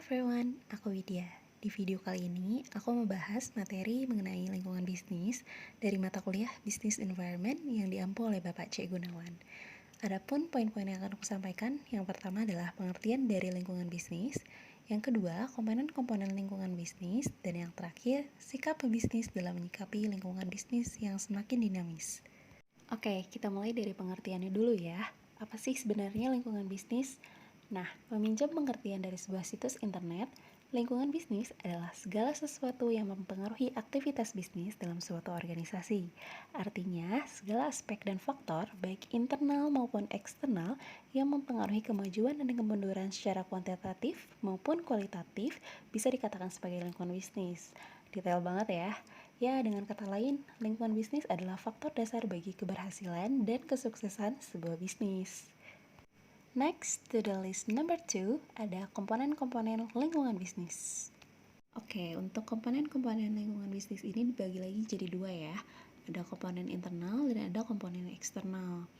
everyone, aku Widya. Di video kali ini, aku mau bahas materi mengenai lingkungan bisnis dari mata kuliah Business Environment yang diampu oleh Bapak C. Gunawan. Adapun poin-poin yang akan aku sampaikan, yang pertama adalah pengertian dari lingkungan bisnis, yang kedua, komponen-komponen lingkungan bisnis, dan yang terakhir, sikap pebisnis dalam menyikapi lingkungan bisnis yang semakin dinamis. Oke, kita mulai dari pengertiannya dulu ya. Apa sih sebenarnya lingkungan bisnis? Nah, meminjam pengertian dari sebuah situs internet, lingkungan bisnis adalah segala sesuatu yang mempengaruhi aktivitas bisnis dalam suatu organisasi. Artinya, segala aspek dan faktor, baik internal maupun eksternal, yang mempengaruhi kemajuan dan kemunduran secara kuantitatif maupun kualitatif bisa dikatakan sebagai lingkungan bisnis. Detail banget ya. Ya, dengan kata lain, lingkungan bisnis adalah faktor dasar bagi keberhasilan dan kesuksesan sebuah bisnis. Next to the list number 2, ada komponen-komponen lingkungan bisnis. Oke, untuk komponen-komponen lingkungan bisnis ini dibagi lagi jadi dua ya. Ada komponen internal dan ada komponen eksternal.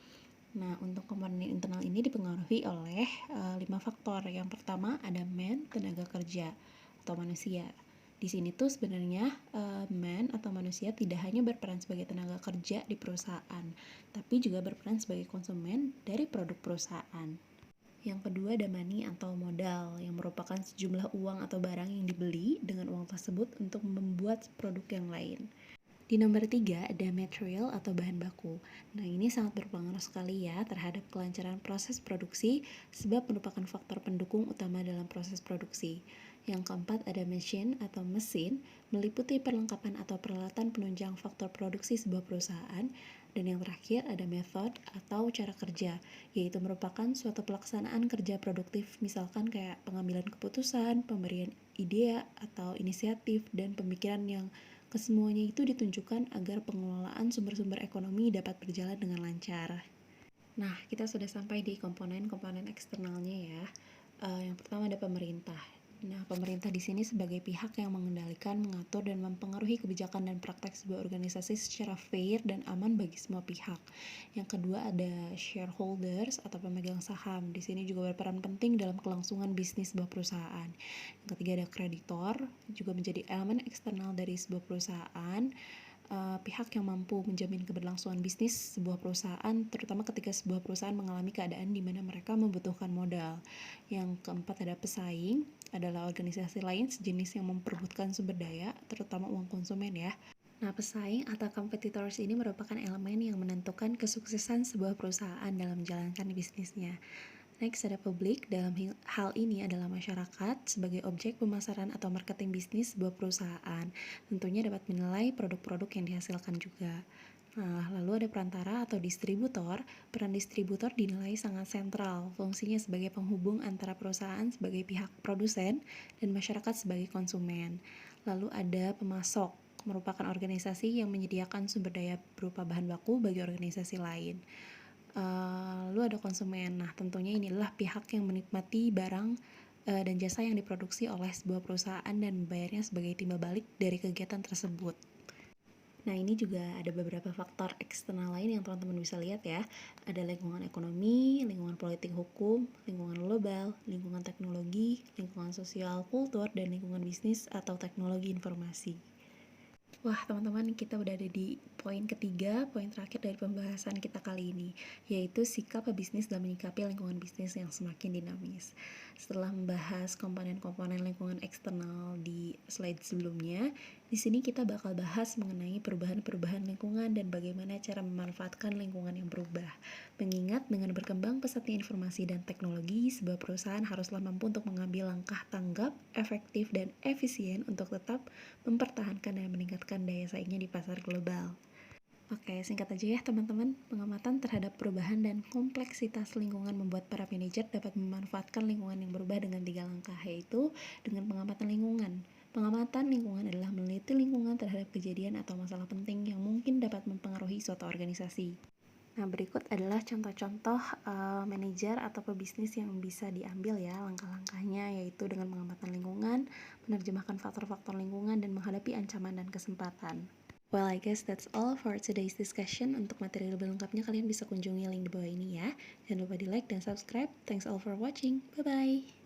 Nah, untuk komponen internal ini dipengaruhi oleh 5 faktor. Yang pertama ada tenaga kerja atau manusia. Di sini tuh sebenarnya man atau manusia tidak hanya berperan sebagai tenaga kerja di perusahaan, tapi juga berperan sebagai konsumen dari produk perusahaan. Yang kedua ada money atau modal, yang merupakan sejumlah uang atau barang yang dibeli dengan uang tersebut untuk membuat produk yang lain. Di nomor 3 ada material atau bahan baku. Nah, ini sangat berpengaruh sekali ya terhadap kelancaran proses produksi sebab merupakan faktor pendukung utama dalam proses produksi. Yang keempat ada machine atau mesin, meliputi perlengkapan atau peralatan penunjang faktor produksi sebuah perusahaan. Dan yang terakhir ada method atau cara kerja, yaitu merupakan suatu pelaksanaan kerja produktif, misalkan kayak pengambilan keputusan, pemberian ide atau inisiatif, dan pemikiran yang kesemuanya itu ditunjukkan agar pengelolaan sumber-sumber ekonomi dapat berjalan dengan lancar. Nah, kita sudah sampai di komponen-komponen eksternalnya ya. Yang pertama ada pemerintah. Nah, pemerintah di sini sebagai pihak yang mengendalikan, mengatur, dan mempengaruhi kebijakan dan praktek sebuah organisasi secara fair dan aman bagi semua pihak. Yang kedua ada shareholders atau pemegang saham. Di sini juga berperan penting dalam kelangsungan bisnis sebuah perusahaan. Yang ketiga ada kreditor, juga menjadi elemen eksternal dari sebuah perusahaan. Pihak yang mampu menjamin keberlangsungan bisnis sebuah perusahaan, terutama ketika sebuah perusahaan mengalami keadaan di mana mereka membutuhkan modal. Yang keempat ada pesaing, adalah organisasi lain sejenis yang memperebutkan sumber daya, terutama uang konsumen ya. Nah, pesaing atau competitors ini merupakan elemen yang menentukan kesuksesan sebuah perusahaan dalam menjalankan bisnisnya. Next ada publik, dalam hal ini adalah masyarakat sebagai objek pemasaran atau marketing bisnis sebuah perusahaan. Tentunya dapat menilai produk-produk yang dihasilkan juga. Nah, lalu ada perantara atau distributor. Peran distributor dinilai sangat sentral, fungsinya sebagai penghubung antara perusahaan sebagai pihak produsen dan masyarakat sebagai konsumen. Lalu ada pemasok, merupakan organisasi yang menyediakan sumber daya berupa bahan baku bagi organisasi lain. Lalu ada konsumen. Nah, tentunya inilah pihak yang menikmati barang dan jasa yang diproduksi oleh sebuah perusahaan dan membayarnya sebagai timbal balik dari kegiatan tersebut. Nah, ini juga ada beberapa faktor eksternal lain yang teman-teman bisa lihat ya. Ada lingkungan ekonomi, lingkungan politik hukum, lingkungan global, lingkungan teknologi, lingkungan sosial kultur, dan lingkungan bisnis atau teknologi informasi. Wah, teman-teman, kita udah ada di poin ketiga, poin terakhir dari pembahasan kita kali ini, yaitu sikap pebisnis dalam menyikapi lingkungan bisnis yang semakin dinamis. Setelah membahas komponen-komponen lingkungan eksternal di slide sebelumnya, di sini kita bakal bahas mengenai perubahan-perubahan lingkungan dan bagaimana cara memanfaatkan lingkungan yang berubah. Mengingat dengan berkembang pesatnya informasi dan teknologi, sebuah perusahaan haruslah mampu untuk mengambil langkah tanggap, efektif, dan efisien untuk tetap mempertahankan dan meningkatkan daya saingnya di pasar global. Oke, singkat aja ya teman-teman, pengamatan terhadap perubahan dan kompleksitas lingkungan membuat para manajer dapat memanfaatkan lingkungan yang berubah dengan 3 langkah, yaitu dengan pengamatan lingkungan. Pengamatan lingkungan adalah meneliti lingkungan terhadap kejadian atau masalah penting yang mungkin dapat mempengaruhi suatu organisasi. Nah, berikut adalah contoh-contoh manajer atau pebisnis yang bisa diambil ya langkah-langkahnya, yaitu dengan pengamatan lingkungan, menerjemahkan faktor-faktor lingkungan, dan menghadapi ancaman dan kesempatan. Well, I guess that's all for today's discussion. Untuk materi lebih lengkapnya kalian bisa kunjungi link di bawah ini ya. Jangan lupa di like dan subscribe. Thanks all for watching. Bye-bye.